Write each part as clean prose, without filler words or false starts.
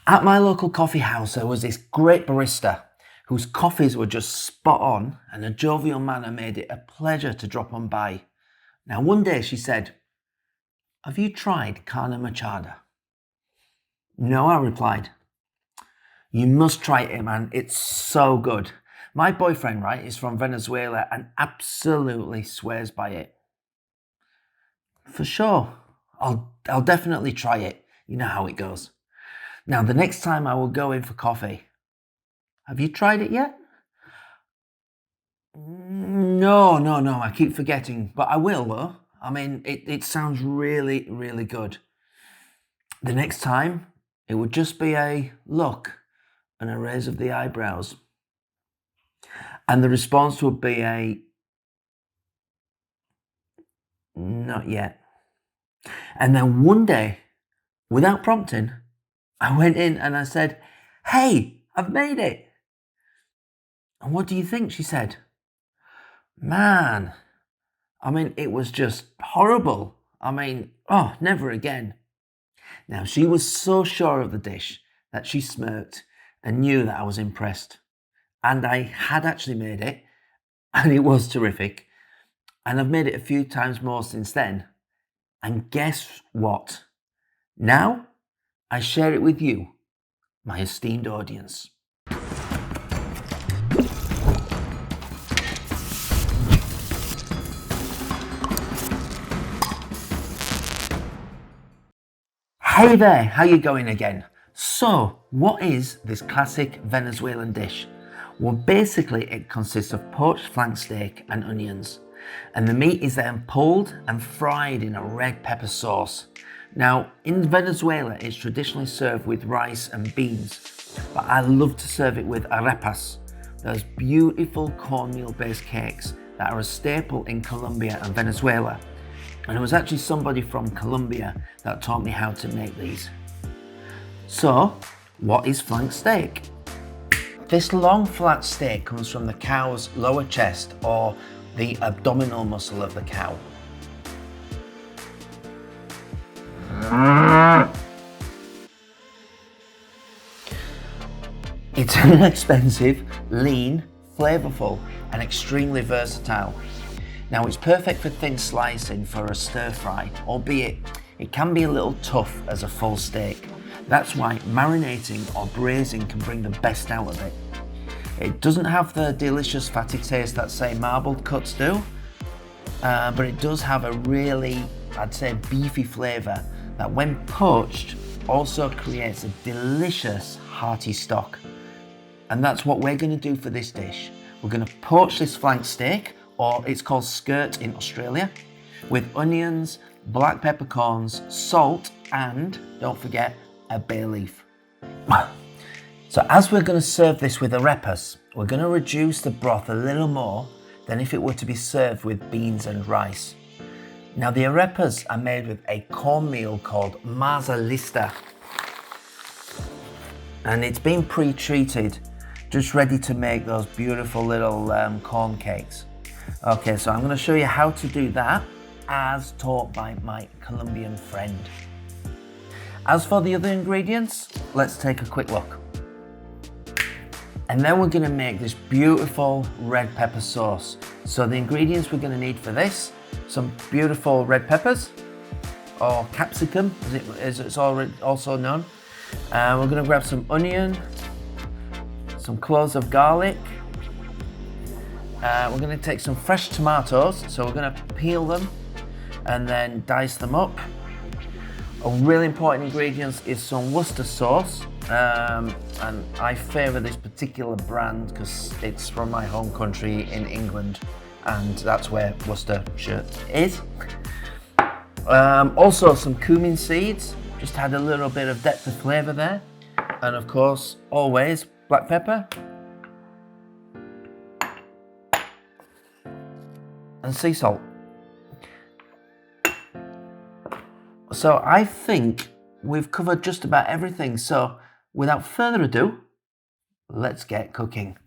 At my local coffee house, there was this great barista whose coffees were just spot on, and a jovial manner made it a pleasure to drop on by. Now, one day she said, "Have you tried carne machada?" "No," I replied. "You must try it, man. It's so good. My boyfriend, right, is from Venezuela and absolutely swears by it." "For sure. I'll definitely try it. You know how it goes. Now, the next time I will go in for coffee." "Have you tried it yet?" No. I keep forgetting, but I will though. I mean, it sounds really, really good. The next time, it would just be a look and a raise of the eyebrows. And the response would be a not yet. And then one day, without prompting, I went in and I said, "Hey, I've made it." "And what do you think?" she said. Man, I mean, it was just horrible. I mean, oh, never again. Now, she was so sure of the dish that she smirked and knew that I was impressed. And I had actually made it, and it was terrific. And I've made it a few times more since then. And guess what? Now, I share it with you, my esteemed audience. Hey there, how you going again? So, what is this classic Venezuelan dish? Well, basically it consists of poached flank steak and onions, and the meat is then pulled and fried in a red pepper sauce. Now, in Venezuela, it's traditionally served with rice and beans, but I love to serve it with arepas, those beautiful cornmeal-based cakes that are a staple in Colombia and Venezuela. And it was actually somebody from Colombia that taught me how to make these. So, what is flank steak? This long flat steak comes from the cow's lower chest or the abdominal muscle of the cow. It's inexpensive, lean, flavourful and extremely versatile. Now, it's perfect for thin slicing for a stir fry, albeit it can be a little tough as a full steak. That's why marinating or braising can bring the best out of it. It doesn't have the delicious fatty taste that, say, marbled cuts do, but it does have a really, I'd say, beefy flavour that when poached also creates a delicious hearty stock. And that's what we're going to do for this dish. We're going to poach this flank steak, or it's called skirt in Australia, with onions, black peppercorns, salt, and, don't forget, a bay leaf. So as we're going to serve this with arepas, we're going to reduce the broth a little more than if it were to be served with beans and rice. Now, the arepas are made with a cornmeal called masa lista, and it's been pre-treated, just ready to make those beautiful little corn cakes. Okay, so I'm going to show you how to do that as taught by my Colombian friend. As for the other ingredients, let's take a quick look. And then we're going to make this beautiful red pepper sauce. So the ingredients we're going to need for this, some beautiful red peppers, or capsicum as it's also known. We're going to grab some onion, some cloves of garlic. We're going to take some fresh tomatoes, so we're going to peel them and then dice them up. A really important ingredient is some Worcester sauce, and I favour this particular brand because it's from my home country in England, and that's where Worcestershire is. Also some cumin seeds, just had a little bit of depth of flavour there, and of course always black pepper and sea salt. So I think we've covered just about everything, so without further ado, let's get cooking.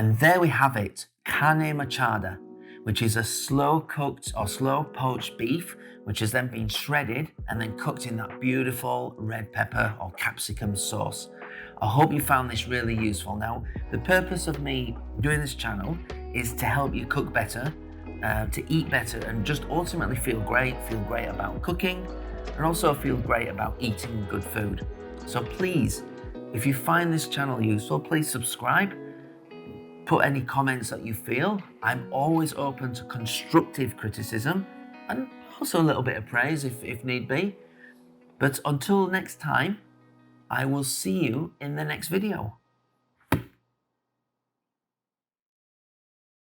And there we have it, carne machada, which is a slow cooked or slow poached beef, which has then been shredded and then cooked in that beautiful red pepper or capsicum sauce. I hope you found this really useful. Now, the purpose of me doing this channel is to help you cook better, to eat better, and just ultimately feel great about cooking, and also feel great about eating good food. So please, if you find this channel useful, please subscribe. Put any comments that you feel. I'm always open to constructive criticism and also a little bit of praise if need be. But until next time, I will see you in the next video.